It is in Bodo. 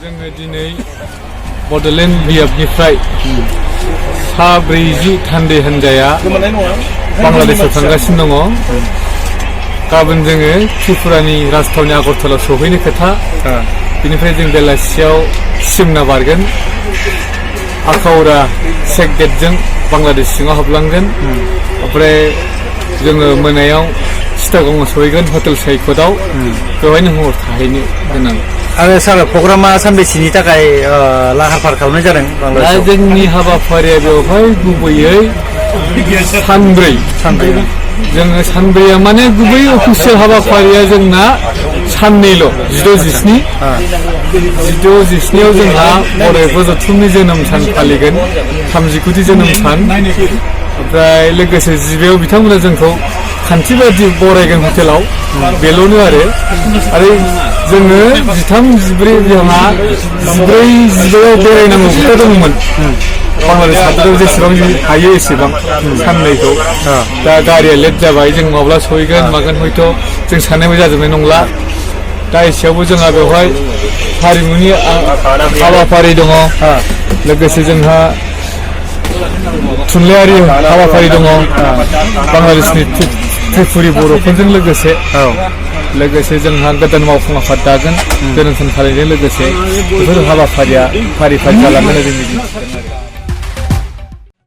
जोङो दिनै बड'लेण्ड बियाबनिफ्राय सा 40 थान्दै हान्जाया बांलादेशआव थांगासिनो दङ। गाबोन जोङो त्रिपुरानि राजथावनि आगरतलाव सहैनो खोथा। बिनिफ्राय जों बेलासियाव सिमना बारगोन, आखाउरा चेक गेटजों बांलादेश सिङाव हाबलांगोन। ओमफ्राय जोङो मोनायाव चिटागंआव सहैगोन हटेल साइकटआव, बेवहायनो हर थाहैनो गोनां। आरो सार प्रग्रामा सानबेसेनि थाखाय लाहार फाहार खालामनाय जादों? दा जोंनि हाबाफारिया बेवहाय गुबैयै सानब्रै। जोङो सानब्रैया माने गुबै अफिसियेल हाबाफारिया जोंना साननैल', 16-17। 16-17आव जोंहा बरायफोर जथुमनि जोनोम सान फालिगोन, 39थि जोनोम सान। ओमफ्राय लोगोसे 15आव बिथांमोना जोंखौ खान्थि बायदि बरायगोन हटेलाव, बेल'नो आरो जोङो 13-14 जोंहा 14-15आव बेरायनांगौ खोथा दंमोन। बांलादेश हादराव जेसेबां हायो एसेबां साननैखौ। दा गारिया लेट जाबाय, जों माब्ला सहैगोन मागोन हयथ' जों साननायबो जाजोबनाय नंला। दा एसेयावबो जोंहा बेवहाय हारिमुनि हाबाफारि दङ, लोगोसे जोंहा थुनलाइयारि हाबाफारि दङ बांलादेशनि त्रिपुरि बर'फोरजों लोगोसे जोंहा गोदान मावफुं आफाद दागोन जोनोम सान फालिनायजों लोगोसे। बेफोर हाबाफारिया फारि फारि जालांगोन जोंनि